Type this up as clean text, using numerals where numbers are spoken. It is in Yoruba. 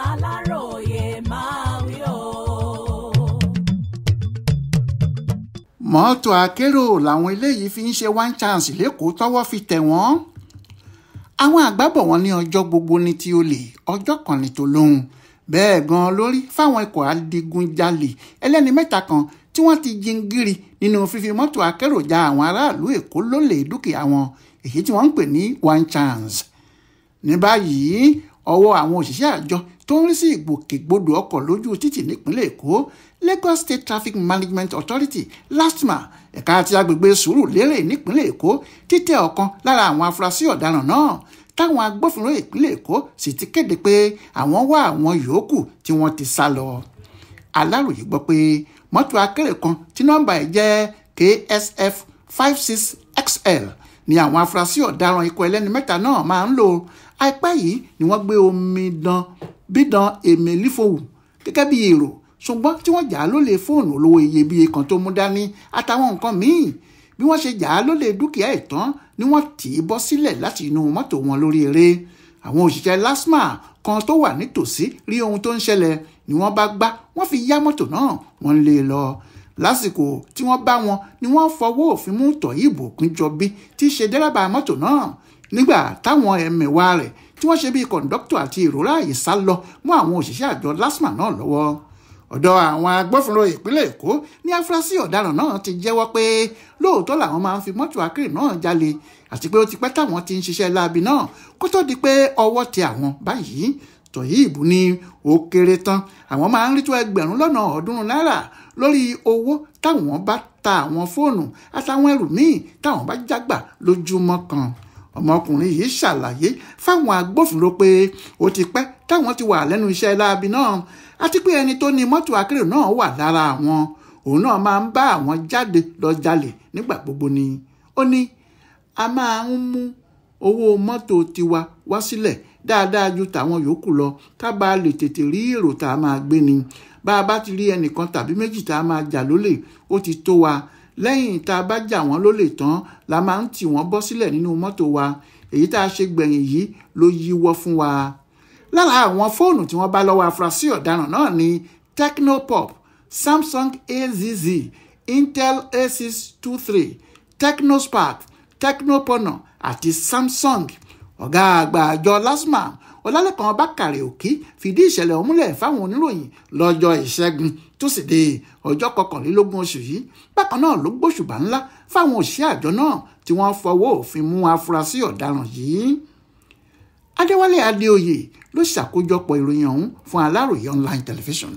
Aláròyé máa wí o. Mọ́tò akérò làwọn eléyìí fi ń ṣe one chance lẹ́kọ̀ọ́ tọ́wọ́ fi tẹ̀ wọ́n. Àwọn àgbà bọ̀ wọ́n ní ọjọ́ gbogbo ní ti olè, ọjọ́ kan ní tòlóhùn. Bẹ́ẹ̀ gan lórí fáwọn ikọ̀ adigunjalè ẹlẹ́ni mẹ́ta kan tí wọ́n ti jingiri nínú fífi mọ́tò akérò já àwọn aráàlú Èkó lólè dúkìá wọn, èyí tí wọ́n ń pè ní one chance. Ní báyìí ọwọ́ àwọn òṣìṣẹ́ àjọ tó ń rí sí ìgbòkègbodò ọkọ̀ lójú títì nípínlẹ̀ Èkó, Lagos State Traffic Management Authority LASTMA ẹ̀ka àti agbègbè Sùúrùlérè nípínlẹ̀ Èkó títẹ̀ ọ̀kan lára àwọn afurasí ọ̀daràn náà, táwọn agbófinró ìpínlẹ̀ Èkó sì ti kéde pé àwọn wá àwọn yòókù tí wọ́n ti sá lọ. Aláròyé gbọ́ pé mọ́tò akérò kan tí nọ́mbà ẹ̀ jẹ́ KSF 56XL ni àwọn afurasí ọ̀daràn ikọ̀ ẹlẹ́ni mẹ́ta náà máa ń lò. Àìpẹ́ yìí ni wọ́n gbé omidan Bídàn Èmẹ́lífòwù gẹ́gẹ́ bí èrò, ṣùgbọ́n tí wọ́n jà á lólè fóònù olówó iyebíye kan tó mú dání àtàwọn nǹkan míì. Bí wọ́n ṣe jà á lólè dúkìá ìtàn ni wọ́n tì í bọ́ sílẹ̀ láti inú mọ́tò wọn lórí eré. Àwọn òṣìṣẹ́ LASTMA kan tó wà nítòsí rí ohun tó ń ṣẹlẹ̀ ni wọ́n bá gbá, wọ́n fi yá mọ́tò náà, wọ́n lé e lọ. Lásìkò tí wọ́n bá wọn ni wọ́n fọwọ́ òfin mú Tọ̀yìbù Òkúnjọbí tí í ṣe dẹ́rẹ́bà mọ́tò náà, nígbà táwọn ẹ̀mẹ̀wà rẹ̀ tí wọ́n ṣe bíi kọ̀ǹdọ́tọ̀ àti èrò ráàyè sá lọ mọ́ àwọn òṣìṣẹ́ àjọ LASTMA náà lọ́wọ́. Ọ̀dọ̀ àwọn agbófinró ìpínlẹ̀ Èkó ní afurasí ọ̀daràn náà ti jẹ́wọ́ pé lóòótọ́ làwọn máa ń fi mọ́tò akérò náà jalè àti pé ó ti pẹ́ táwọn ti ń ṣiṣẹ́ láabi náà kó tó di pé ọwọ́ tẹ àwọn báyìí. Tọ̀yìbù ní ó kéré tán àwọn máa ń rí tó 1,200 náírà lórí owó táwọn bá ta àwọn fóònù àtàwọn ẹrù míì táwọn bá jágbà lójúmọ́ kan. Ọmọkùnrin yìí ṣàlàyé fáwọn agbófinró pé ó ti pẹ́ táwọn ti wà lẹ́nu iṣẹ́ láabi náà àti pé ẹni tó ní mọ́tò akérò náà wà lára àwọn, òun náà máa ń bá àwọn jáde lọ jalè nígbà gbogbo ni. Ó ní a máa ń mú owó mọ́tò tiwa wá sílẹ̀ dáadáa ju tàwọn yòókù lọ ká bá lè tètè rí èrò tá a máa gbé ni. Bá a bá ti rí ẹnìkan tàbí méjì tá a máa jà lólè ó ti tó wa. Lẹ́yìn tá a bá jà wọ́n lólè tán la máa ń tì wọ́n bọ́ sílẹ̀ nínú mọ́tò wa. Èyí tá a ṣe gbẹ̀yìn yìí ló yíwọ́ fún wa. Lára àwọn fóònù tí wọ́n bá lọ́wọ́ afurasí ọ̀daràn náà ni Tecnopop, Samsung AZZ, Intel A623, Tecnospark, Tecnopono àti Samsung. Ọ̀gá àgbà àjọ LASTMA Ọlálẹ́kan Bákàrẹ̀ Òkí fìdí ìṣẹ̀lẹ̀ ọ̀hún múlẹ̀ fáwọn oníròyìn lọ́jọ́ Ìṣẹ́gun Túsídéé ọjọ́ 21 oṣù yìí. Bákan náà ló gbóṣùbà ńlá fáwọn òṣìṣẹ́ àjọ náà tí wọ́n fọwọ́ òfin mú afurasí ọ̀daràn yìí. Adéwálé Adéoyè ló ṣàkójọpọ̀ ìròyìn ọ̀hún fún Aláròyé online television.